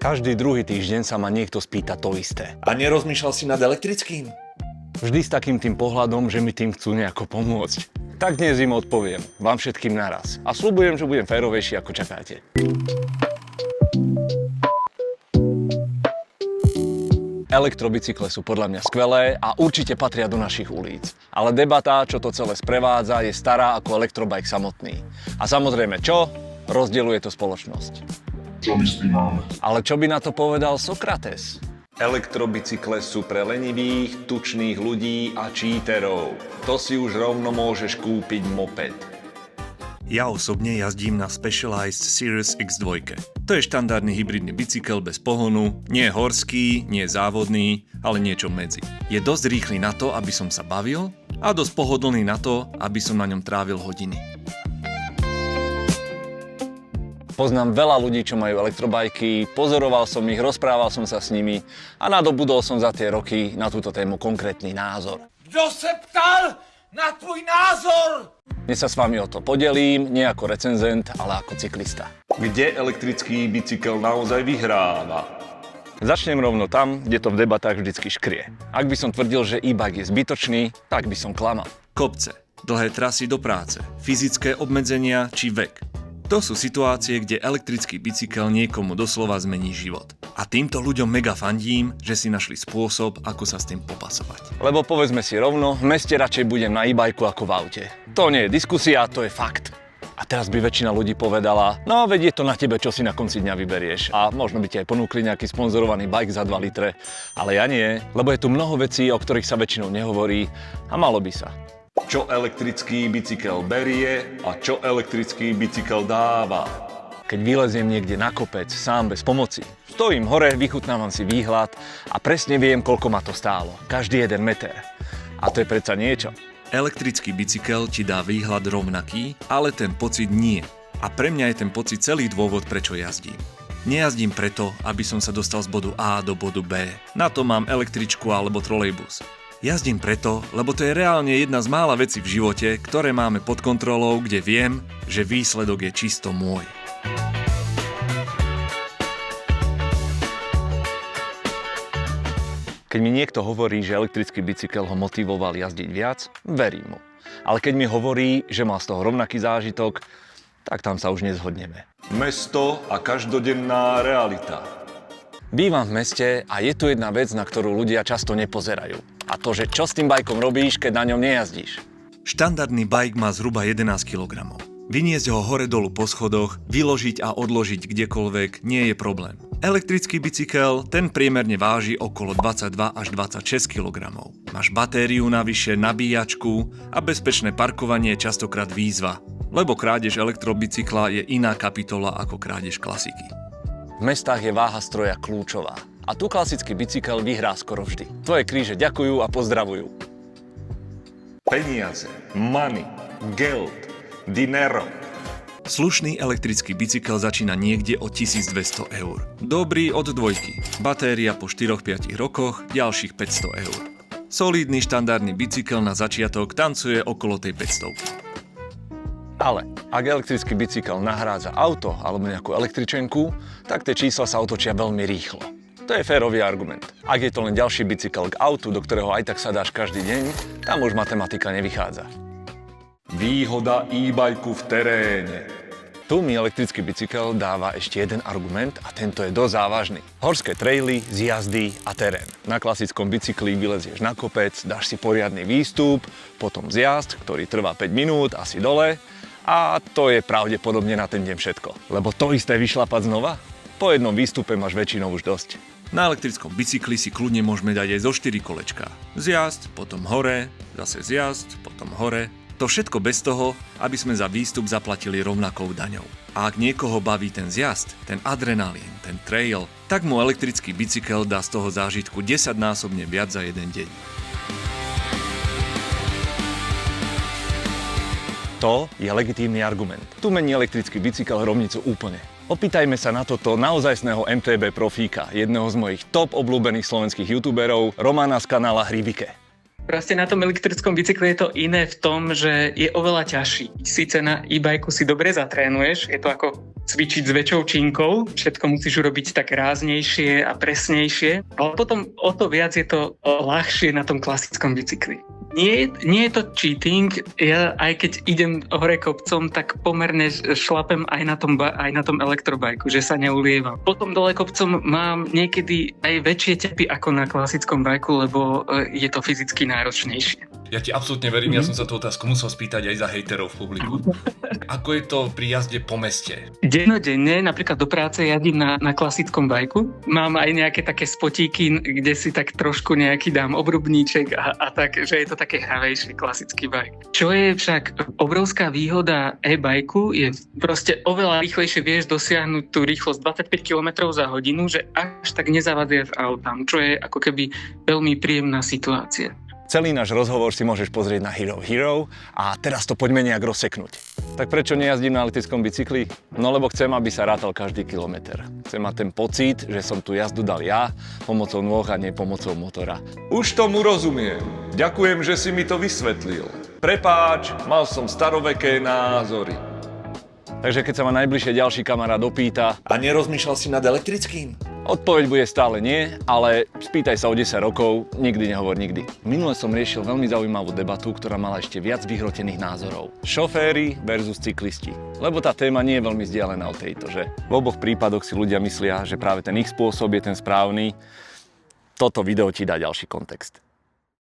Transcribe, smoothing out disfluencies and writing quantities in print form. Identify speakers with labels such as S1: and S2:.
S1: Každý druhý týždeň sa ma niekto spýta to isté.
S2: A nerozmýšľal si nad elektrickým?
S1: Vždy s takým tým pohľadom, že mi tým chcú nejako pomôcť. Tak dnes im odpoviem, vám všetkým naraz. A sľubujem, že budem férovejší, ako čakáte. Elektrobicykle sú podľa mňa skvelé a určite patria do našich ulic. Ale debata, čo to celé sprevádza, je stará ako elektrobike samotný. A samozrejme čo? Rozdeľuje to spoločnosť.
S3: Čo my s tým máme?
S1: Ale čo by na to povedal Sokrates? Elektrobicykle sú pre lenivých, tučných ľudí a číterov. To si už rovno môžeš kúpiť moped.
S2: Ja osobne jazdím na Specialized Series X2. To je štandardný hybridný bicykel bez pohonu, nie horský, nie závodný, ale niečo medzi. Je dosť rýchly na to, aby som sa bavil a dosť pohodlný na to, aby som na ňom trávil hodiny.
S1: Poznám veľa ľudí, čo majú elektrobajky, pozoroval som ich, rozprával som sa s nimi a nadobudol som za tie roky na túto tému konkrétny názor.
S4: Kto sa ptal na tvoj názor?
S1: Dnes sa s vami o to podelím, nie ako recenzent, ale ako cyklista.
S3: Kde elektrický bicykel naozaj vyhráva?
S1: Začnem rovno tam, kde to v debatách vždycky škrie. Ak by som tvrdil, že e-bike je zbytočný, tak by som klamal.
S2: Kopce, dlhé trasy do práce, fyzické obmedzenia či vek. To sú situácie, kde elektrický bicykel niekomu doslova zmení život. A týmto ľuďom mega fandím, že si našli spôsob, ako sa s tým popasovať.
S1: Lebo povedzme si rovno, v meste radšej budem na e-bajku ako v aute. To nie je diskusia, to je fakt. A teraz by väčšina ľudí povedala, no veď je to na tebe, čo si na konci dňa vyberieš. A možno by ti aj ponúkli nejaký sponzorovaný bike za 2 litre. Ale ja nie, lebo je tu mnoho vecí, o ktorých sa väčšinou nehovorí a malo by sa.
S3: Čo elektrický bicykel berie a čo elektrický bicykel dáva?
S1: Keď vyleziem niekde na kopec, sám bez pomoci, stojím hore, vychutnávam si výhľad a presne viem, koľko ma to stálo. Každý 1 meter. A to je predsa niečo.
S2: Elektrický bicykel ti dá výhľad rovnaký, ale ten pocit nie. A pre mňa je ten pocit celý dôvod, prečo jazdím. Nejazdím preto, aby som sa dostal z bodu A do bodu B. Na to mám električku alebo trolejbus. Jazdím preto, lebo to je reálne jedna z mála vecí v živote, ktoré máme pod kontrolou, kde viem, že výsledok je čisto môj.
S1: Keď mi niekto hovorí, že elektrický bicykel ho motivoval jazdiť viac, verím mu. Ale keď mi hovorí, že má z toho rovnaký zážitok, tak tam sa už nezhodneme.
S3: Mesto a každodenná realita.
S1: Bývam v meste a je tu jedna vec, na ktorú ľudia často nepozerajú. A to, že čo s tým bajkom robíš, keď na ňom nejazdíš.
S2: Štandardný bike má zhruba 11 kg. Vyniesť ho hore dolu po schodoch, vyložiť a odložiť kdekoľvek nie je problém. Elektrický bicykel, ten priemerne váži okolo 22 až 26 kg. Máš batériu navyše, nabíjačku a bezpečné parkovanie je častokrát výzva, lebo krádež elektrobicykla je iná kapitola ako krádež klasiky.
S1: V mestách je váha stroja kľúčová. A tu klasický bicykel vyhrá skoro vždy. Tvoje kríže ďakujú a pozdravujú.
S3: Peniaze, money, geld, dinero.
S2: Slušný elektrický bicykel začína niekde od 1200 eur. Dobrý od dvojky. Batéria po 4-5 rokoch, ďalších 500 eur. Solidný štandardný bicykel na začiatok tancuje okolo tej 500.
S1: Ale ak elektrický bicykel nahrádza auto alebo nejakú električenku, tak tie čísla sa otočia veľmi rýchlo. To je férový argument. Ak je to len ďalší bicykel k autu, do ktorého aj tak sa dáš každý deň, tam už matematika nevychádza.
S3: Výhoda e-bajku v teréne.
S1: Tu mi elektrický bicykel dáva ešte jeden argument a tento je dosť závažný. Horské traily, zjazdy a terén. Na klasickom bicykli vylezieš na kopec, dáš si poriadny výstup, potom zjazd, ktorý trvá 5 minút, asi dole. A to je pravdepodobne na ten deň všetko. Lebo to isté vyšlapať znova? Po jednom výstupe máš väčšinou už dosť.
S2: Na elektrickom bicykli si kľudne môžeme dať aj zo 4 kolečká. Zjazd, potom hore, zase zjazd, potom hore. To všetko bez toho, aby sme za výstup zaplatili rovnakou daňou. A ak niekoho baví ten zjazd, ten adrenalín, ten trail, tak mu elektrický bicykel dá z toho zážitku 10-násobne viac za jeden deň.
S1: To je legitímny argument. Tu mení elektrický bicykel rovnicu úplne. Opýtajme sa na toto naozajstného MTB profíka, jedného z mojich top obľúbených slovenských youtuberov, Romana z kanála Hrivike.
S5: Proste na tom elektrickom bicykli je to iné v tom, že je oveľa ťažší. Sice na e-bajku si dobre zatrénuješ, je to ako cvičiť s väčšou činkou, všetko musíš urobiť tak ráznejšie a presnejšie, ale potom o to viac je to ľahšie na tom klasickom bicykli. Nie je to cheating, ja aj keď idem hore kopcom, tak pomerne šlapem aj na tom elektrobajku, že sa neulievam. Potom dole kopcom mám niekedy aj väčšie ťapy ako na klasickom bajku, lebo je to fyzicky náročnejšie.
S6: Ja ti absolútne verím, ja som sa tú otázku musel spýtať aj za hejterov v publiku. Ako je to pri jazde po meste?
S5: Dennodenne, napríklad do práce jazdím na klasickom bajku. Mám aj nejaké také spotíky, kde si tak trošku nejaký dám obrubníček a tak, že je to také hravejší klasický bajk. Čo je však obrovská výhoda e-bajku, je proste oveľa rýchlejšie vieš dosiahnuť tú rýchlosť 25 km za hodinu, že až tak nezavadzieš autám, čo je ako keby veľmi príjemná situácia.
S1: Celý náš rozhovor si môžeš pozrieť na Hero Hero a teraz to poďme nejak rozseknúť. Tak prečo nejazdím na elektrickom bicykli? No lebo chcem, aby sa rátal každý kilometr. Chcem mať ten pocit, že som tú jazdu dal ja, pomocou nôh a nie pomocou motora.
S3: Už tomu rozumiem. Ďakujem, že si mi to vysvetlil. Prepáč, mal som staroveké názory.
S1: Takže keď sa ma najbližšie ďalší kamarát opýta,
S7: A nerozmýšľal si nad elektrickým?
S1: odpoveď bude stále nie, ale spýtaj sa o 10 rokov, nikdy nehovor nikdy. Minule som riešil veľmi zaujímavú debatu, ktorá mala ešte viac vyhrotených názorov. Šoféri versus cyklisti. Lebo tá téma nie je veľmi vzdialená od tejto, že? V oboch prípadoch si ľudia myslia, že práve ten ich spôsob je ten správny. Toto video ti dá ďalší kontext.